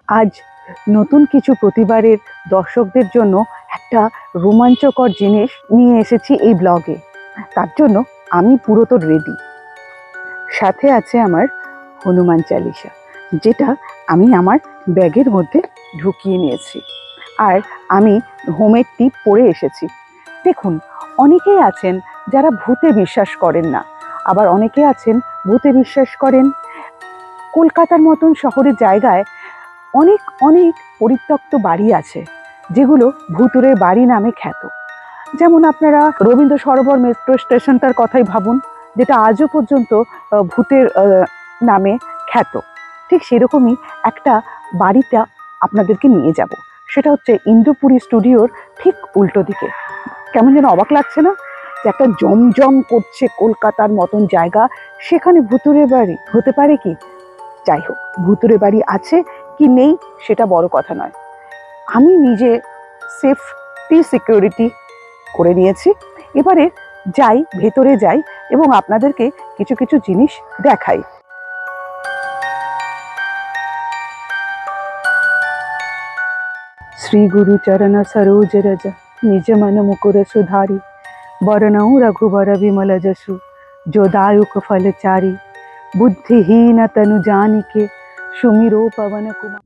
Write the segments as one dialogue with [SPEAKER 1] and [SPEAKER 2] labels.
[SPEAKER 1] আজ নতুন কিছু প্রতিবারের দর্শকদের জন্য একটা রোমাঞ্চকর জিনিস নিয়ে এসেছি এই ব্লগে। তার জন্য আমি পুরোতো রেডি। সাথে আছে আমার হনুমান চালিসা, যেটা আমি আমার ব্যাগের মধ্যে ঢুকিয়ে নিয়েছি। আর আমি হোমের টিপ পরে এসেছি। দেখুন, অনেকেই আছেন যারা ভূতে বিশ্বাস করেন না, আবার অনেকে আছেন ভূতে বিশ্বাস করেন। কলকাতার মতন শহরের জায়গায় অনেক অনেক পরিত্যক্ত বাড়ি আছে যেগুলো ভূতুড়ের বাড়ি নামে খ্যাত। যেমন আপনারা রবীন্দ্র সরোবর মেট্রো স্টেশনটার কথাই ভাবুন, যেটা আজও পর্যন্ত ভূতের নামে খ্যাত। ঠিক সেরকমই একটা বাড়িটা আপনাদেরকে নিয়ে যাব। সেটা হচ্ছে ইন্দ্রপুরী স্টুডিওর ঠিক উল্টো দিকে। কেমন যেন অবাক লাগছে না যে একটা জমজম করছে কলকাতার মতন জায়গা, সেখানে ভূতুড়ের বাড়ি হতে পারে কি? যাই হোক, ভূতুড়ে বাড়ি আছে কি নেই সেটা বড় কথা নয়। আমি নিজে সেফটি সিকিউরিটি করে নিয়েছি। এবারে যাই, ভেতরে যাই এবং আপনাদেরকে কিছু কিছু জিনিস দেখাই। শ্রী গুরু চরণ সরোজ রজ নিজ মন মুকুর সুধারি বরণৌ রঘুबर विमल जसु जो दायुक फल चारी बुद्धिहीन तनु जानिके सुमिरो पवन कुमार।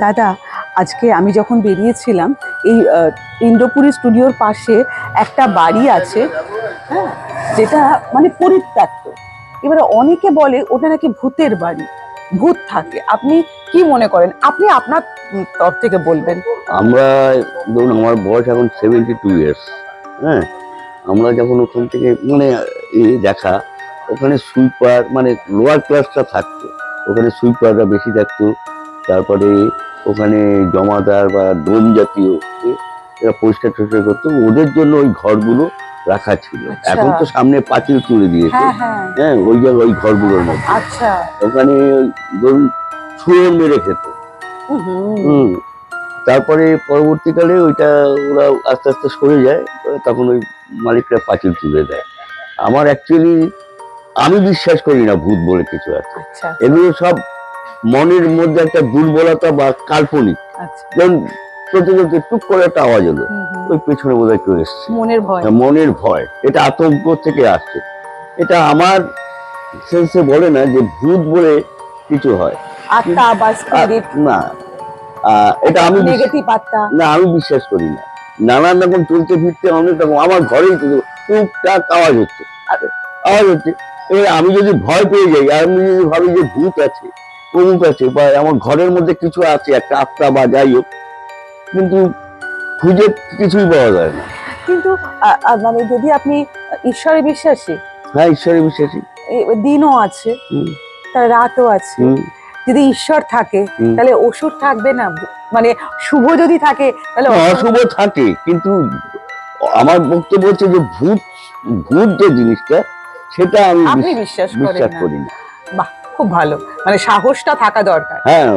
[SPEAKER 1] দাদা, আজকে আমি যখন বেরিয়েছিলাম, এই ইন্দ্রপুরী স্টুডিওর পাশে একটা বাড়ি আছে, হ্যাঁ, যেটা মানে পরিত্যক্ত। এবারে অনেকে বলে ওটা নাকি ভূতের বাড়ি, ভূত থাকে। আপনি কি মনে করেন? আপনি আপনার তরফ থেকে বলবেন।
[SPEAKER 2] আমরা ধরুন, আমার বয়স এখন 72 ইয়ার্স। হ্যাঁ, আমরা যখন ওখান থেকে মানে দেখা, ওখানে সুইপার মানে লোয়ার ক্লাসটা থাকতো, ওখানে সুইপাররা বেশি থাকতো। তারপরে ওখানে জমাদার বা ডোম জাতীয় এরা পরিষ্কার টরিষ্কার করতো, ওদের জন্য ওই ঘরগুলো রাখা ছিল। এখন তো সামনে পাঁচিল তুলে দিয়েছে, হ্যাঁ, ওই জায়গায় ওই ঘরগুলোর মধ্যে ওখানে ধরুন শুয়োর মেরে খেত। তারপরে পরবর্তীকালে ওইটা ওরা আস্তে আস্তে সরে যায়, তখন ওই মালিকরা পাঁচিল তুলে দেয়। আমার অ্যাকচুয়ালি আমি বিশ্বাস করি না ভূত বলে কিছু আছে। এগুলো সব মনের মধ্যে একটা দুর্বলতা বা কাল্পনিক। যেমন প্রতিযোগী টুক করে একটা আওয়াজ হলো, ওই পেছনে বোধহয় কেউ এসছে, মনের ভয়, এটা আতঙ্ক থেকে আসছে। এটা আমার সেন্সে বলে না যে ভূত বলে কিছু হয় না। এটা আমি না, আমি বিশ্বাস করি না। নানান রকম চলতে ফিরতে অনেক রকম আমার ঘরেই টুকটাক আওয়াজ হচ্ছে। এবার আমি যদি ভয় পেয়ে যাই, আর আমি যদি ভাবি যে ভূত আছে, অমুক আছে, বা আমার ঘরের মধ্যে কিছু আছে, একটা আত্মা বা যাই হোক, কিন্তু খুঁজে কিছুই পাওয়া যায় না।
[SPEAKER 1] কিন্তু মানে যদি আপনি ঈশ্বরে বিশ্বাসী,
[SPEAKER 2] হ্যাঁ, ঈশ্বরে বিশ্বাসী,
[SPEAKER 1] দিনও আছে তার রাতও আছে। যদি ঈশ্বর থাকে তাহলে অসুর থাকবে না? মানে শুভ যদি থাকে তাহলে
[SPEAKER 2] অশুভ থাকে। কিন্তু আমার বক্তব্য হচ্ছে যে ভূত ভূত যে জিনিসটা, সেটা আমি বিশ্বাস করি না।
[SPEAKER 1] বাহ, খুব ভালো, মানে সাহসটা থাকা দরকার।
[SPEAKER 2] হ্যাঁ,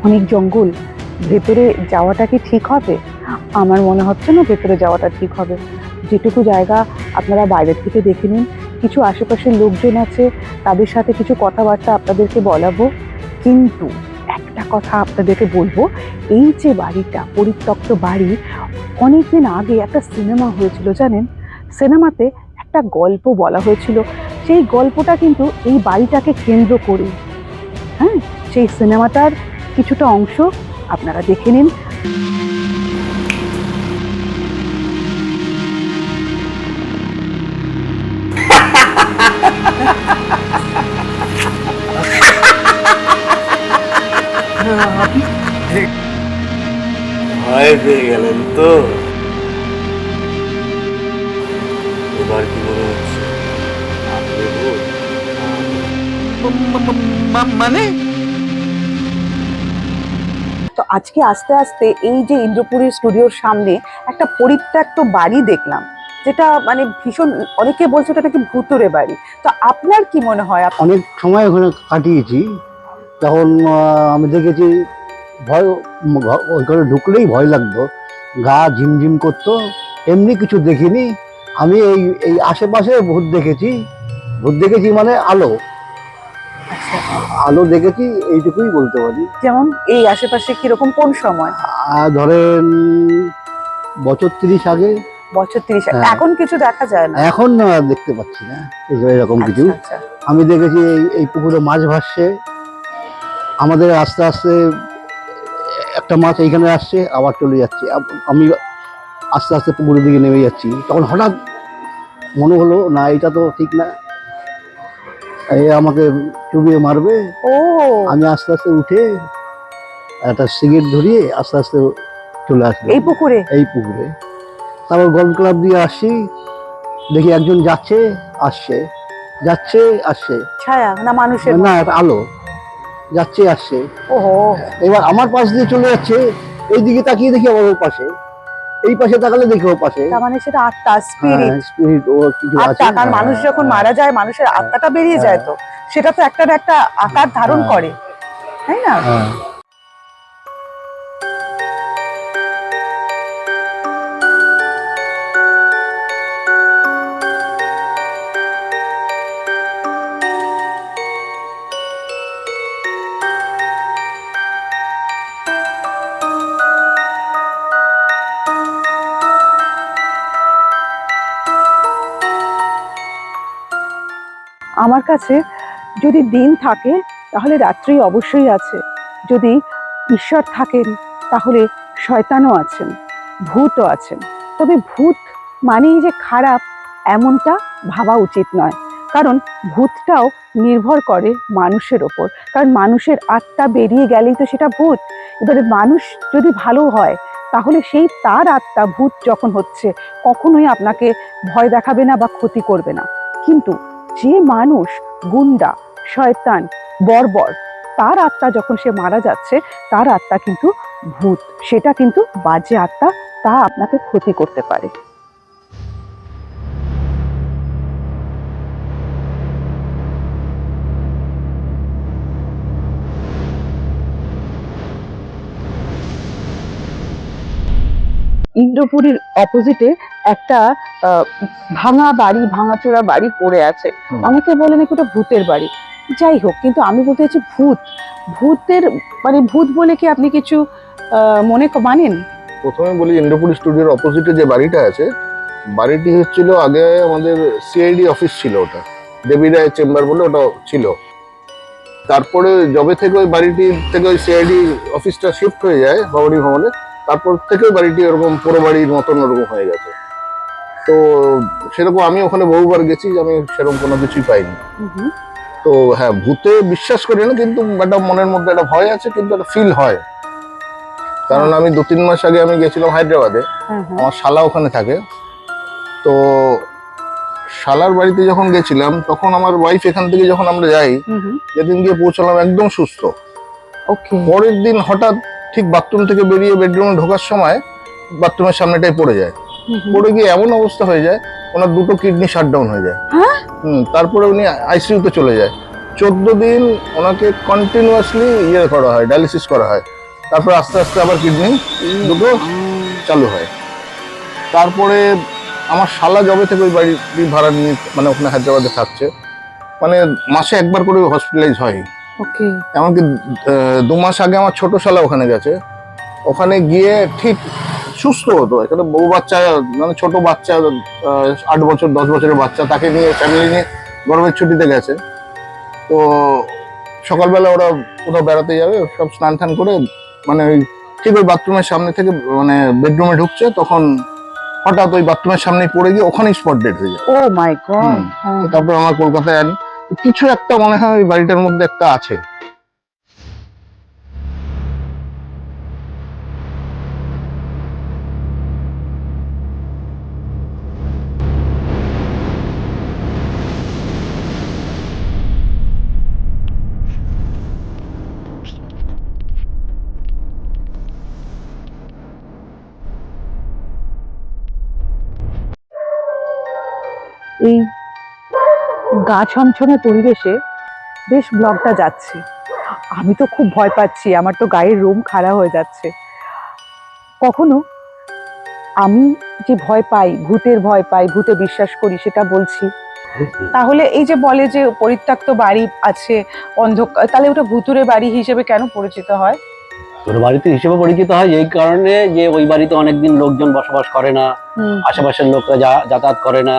[SPEAKER 1] অনেক জঙ্গল, ভেতরে যাওয়াটা কি ঠিক হবে? আমার মনে হচ্ছে না ভেতরে যাওয়াটা ঠিক হবে। যেটুকু জায়গা আপনারা বাইরের থেকে দেখে নিন, কিছু আশেপাশের লোকজন আছে, তাদের সাথে কিছু কথাবার্তা আপনাদেরকে বলাবো। কিন্তু একটা কথা আপনাদেরকে বলবো, এই যে বাড়িটা, পরিত্যক্ত বাড়ি, অনেকদিন আগে একটা সিনেমা হয়েছিল জানেন। সিনেমাতে একটা গল্প বলা হয়েছিল, সেই গল্পটা কিন্তু এই বাড়িটাকে কেন্দ্র করে। হ্যাঁ, সেই সিনেমাটার কিছুটা অংশ আপনারা দেখে নিন।
[SPEAKER 2] ভয় পেয়ে গেলেন তো? এবার কি মনে হচ্ছে?
[SPEAKER 3] মানে
[SPEAKER 1] তো আজকে আস্তে আস্তে এই যে ইন্দ্রপুরী স্টুডিওর সামনে একটা পরিত্যক্ত বাড়ি দেখলাম, যেটা মানে ভীষণ, অনেকে বলছে ওটা নাকি ভুতুরে বাড়ি। তো আপনার কি মনে হয়?
[SPEAKER 4] অনেক সময় ওখানে কাটিয়েছি, তখন আমি দেখেছি ভয়, ওইখানে ঢুকলেই ভয় লাগতো, গা ঝিমঝিম করতো। এমনি কিছু দেখিনি আমি, এই এই আশেপাশে ভূত দেখেছি। ভূত দেখেছি মানে আলো, আলো দেখেছি, এইটুকুই বলতে পারি।
[SPEAKER 1] যেমন এই আশেপাশে কিরকম, কোন সময়?
[SPEAKER 4] ধরেন বছর 30 আগে।
[SPEAKER 1] বছর 30।
[SPEAKER 4] হ্যাঁ।
[SPEAKER 1] এখন কিছু দেখা যায় না?
[SPEAKER 4] এখন দেখতে পাচ্ছি না এরকম কিছু।
[SPEAKER 1] আচ্ছা।
[SPEAKER 4] আমি দেখেছি এই পুকুরে মাছ ভাসছে, আমাদের আস্তে আস্তে একটা মাছ এইখানে আসছে আবার চলে যাচ্ছে, আমি আস্তে আস্তে পুকুরের দিকে নেমে যাচ্ছি, তখন হঠাৎ মনে হলো না, এটা তো ঠিক না, এ আমাকে চুবিয়ে মারবে।
[SPEAKER 1] ও,
[SPEAKER 4] আমি আস্তে আস্তে উঠে একটা সিগারেট ধরিয়ে আস্তে আস্তে চলে আসলাম
[SPEAKER 1] এই পুকুরে?
[SPEAKER 4] এই পুকুরে। তারপর গল্ফ ক্লাব দিয়ে আসছি, দেখি একজন যাচ্ছে আসছে, যাচ্ছে আসছে।
[SPEAKER 1] ছায়া না মানুষের?
[SPEAKER 4] না, একটা আলো যাচ্ছে আসছে।
[SPEAKER 1] ওহো।
[SPEAKER 4] এবার আমার পাশ দিয়ে চলে যাচ্ছে, এই দিকে তাকিয়ে দেখি আবার ওর পাশে, এই পাশে তাকালে দেখি ওর পাশে।
[SPEAKER 1] তার মানে সেটা আত্মা, স্পিরিট।
[SPEAKER 4] স্পিরিট ও কিছু আছে।
[SPEAKER 1] আত্মা, কারণ মানুষ যখন মারা যায় মানুষের আত্মাটা বেরিয়ে যায়, তো সেটা তো একটা না একটা আকার ধারণ করে, তাই না? আমার কাছে যদি দিন থাকে তাহলে রাত্রি অবশ্যই আছে, যদি ঈশ্বর থাকেন তাহলে শয়তানও আছেন, ভূতও আছেন। তবে ভূত মানেই যে খারাপ এমনটা ভাবা উচিত নয়, কারণ ভূতটাও নির্ভর করে মানুষের ওপর, কারণ মানুষের আত্মা বেরিয়ে গেলেই তো সেটা ভূত। এবারে মানুষ যদি ভালো হয় তাহলে সেই তার আত্মা ভূত যখন হচ্ছে কখনোই আপনাকে ভয় দেখাবে না বা ক্ষতি করবে না। কিন্তু যে মানুষ গুন্ডা, শয়তান, বর্বর, তার আত্মা যখন সে মারা যাচ্ছে, তার আত্মা কিন্তু ভূত, সেটা কিন্তু বাজে আত্মা, তা আপনাকে ক্ষতি করতে পারে। ইন্দ্রপুরীর অপোজিটে একটা ভাঙা বাড়ি, ভাঙাচোরা বাড়ি পড়ে আছে। অনেকে বলে নাকি ওটা ভূতের বাড়ি। যাই হোক, কিন্তু আমি বলতে চাইছি ভূতের মানে ভূত বলে কি আপনি কিছু মানেন?
[SPEAKER 5] প্রথমে বলি, ইন্দ্রপুর স্টুডিওর অপোজিটে যে বাড়িটা আছে, বাড়িটি হচ্ছিল আগে আমাদের সিআইডি অফিস ছিল, ওটা দেবী রায় চেম্বার বলে ওটা ছিল। তারপরে যবে থেকে ওই বাড়িটি থেকে ওই সিআইডি অফিসটা শিফট হয়ে যায় ভবানী ভবনে, তারপর থেকে ওই বাড়িটি এরকম পুরো বাড়ির মতন ওরকম হয়ে গেছে। তো সেরকম আমি ওখানে বহুবার গেছি, আমি সেরকম কোনো কিছুই পাইনি। তো হ্যাঁ, ভূতে বিশ্বাস করি না, কিন্তু একটা মনের মধ্যে একটা ভয় আছে, কিন্তু একটা ফিল হয়। কারণ আমি 2-3 মাস আগে আমি গেছিলাম হায়দ্রাবাদে, আমার শালা ওখানে থাকে। তো শালার বাড়িতে যখন গেছিলাম তখন আমার ওয়াইফ এখান থেকে যখন আমরা যাই, যেদিন গিয়ে পৌঁছলাম একদম সুস্থ। পরের দিন হঠাৎ ঠিক বাথরুম থেকে বেরিয়ে বেডরুমে ঢোকার সময় বাথরুমের সামনেটাই পড়ে যায়। পড়ে গিয়ে এমন অবস্থা হয়ে যায়, ওনার 2টো কিডনি শাটডাউন হয়ে যায়। তারপরে উনি আইসিইউতে চলে যায়। 14 দিন ওনাকে কন্টিনিউয়াসলি করা হয়, ডায়ালিসিস করা হয়। তারপর আস্তে আস্তে আবার কিডনি 2টো চালু হয়। তারপরে আমার শালা জবে থেকে ওই বাড়ি ভাড়া নিয়ে মানে ওখানে হায়দ্রাবাদে থাকছে, মানে মাসে একবার করে হসপিটালাইজ হয়। এমনকি 2 মাস আগে আমার ছোট শালা ওখানে গেছে, ওখানে গিয়ে ঠিক সুস্থ হতো। এখানে বউ বাচ্চা, মানে ছোট বাচ্চা, 8 বছর 10 বছরের বাচ্চা, তাকে নিয়ে ফ্যামিলি নিয়ে গরমের ছুটিতে গেছে। তো সকালবেলা ওরা কোথাও বেড়াতে যাবে, সব স্নান টান করে মানে ওই ঠিক ওই বাথরুমের সামনে থেকে মানে বেডরুমে ঢুকছে, তখন হঠাৎ ওই বাথরুমের সামনে পড়ে গিয়ে ওখানেই স্পট ডেড হয়ে যায়।
[SPEAKER 1] ও মাই গড!
[SPEAKER 5] তারপর আমার কলকাতায় আনি, কিছু একটা মনে হয় ওই বাড়িটার মধ্যে একটা আছে।
[SPEAKER 1] এই গা ছমছমে পরিবেশে বেশ ব্লগটা যাচ্ছে। আমি তো খুব ভয় পাচ্ছি, আমার তো গায়ের রোম খাড়া হয়ে যাচ্ছে। কখনো আমি যে ভয় পাই, ভূতের ভয় পাই, ভূতে বিশ্বাস করি সেটা বলছি। তাহলে এই যে বলে যে পরিত্যক্ত বাড়ি আছে অন্ধকার, তাহলে ওটা ভুতুরে বাড়ি হিসেবে কেন পরিচিত হয়?
[SPEAKER 3] তোর বাড়িতে হিসেবে পরিচিত হয় এই কারণে যে ওই বাড়িতে অনেকদিন লোকজন বসবাস করে না, আশেপাশের লোকরা যাতায়াত করে না।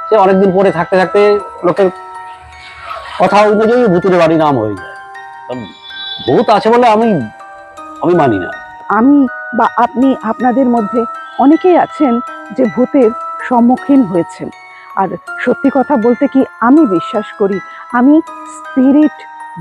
[SPEAKER 3] সে অনেকদিন পরে থাকতে থাকতে লোকের কথা অনুযায়ী ভুতুরে বাড়ি নাম হয়ে যায়। ভূত আছে বলে আমি মানি না।
[SPEAKER 1] আমি বা আপনি, আপনাদের মধ্যে অনেকেই আছেন যে ভূতের সম্মুখীন হয়েছেন। আর সত্যি কথা বলতে কি, আমি বিশ্বাস করি, আমি স্পিরিট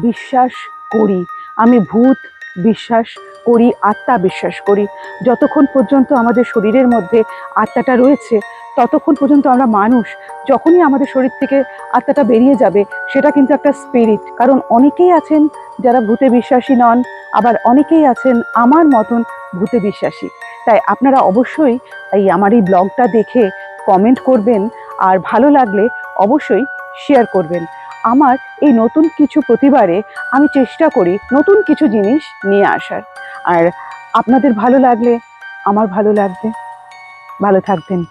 [SPEAKER 1] বিশ্বাস করি, আমি ভূত বিশ্বাস করি, আত্মা বিশ্বাস করি। যতক্ষণ পর্যন্ত আমাদের শরীরের মধ্যে আত্মাটা রয়েছে ততক্ষণ পর্যন্ত আমরা মানুষ। যখনই আমাদের শরীর থেকে আত্মাটা বেরিয়ে যাবে সেটা কিন্তু একটা স্পিরিট। কারণ অনেকেই আছেন যারা ভূতে বিশ্বাসী নন, আবার অনেকেই আছেন আমার মতন ভূতে বিশ্বাসী। তাই আপনারা অবশ্যই আমার এই ব্লগটা দেখে কমেন্ট করবেন, আর ভালো লাগলে অবশ্যই শেয়ার করবেন। আমার এই নতুন কিছু প্রতিবারে আমি চেষ্টা করি নতুন কিছু জিনিস নিয়ে আসার, আর আপনাদের ভালো লাগলে আমার ভালো লাগবে। ভালো থাকবেন।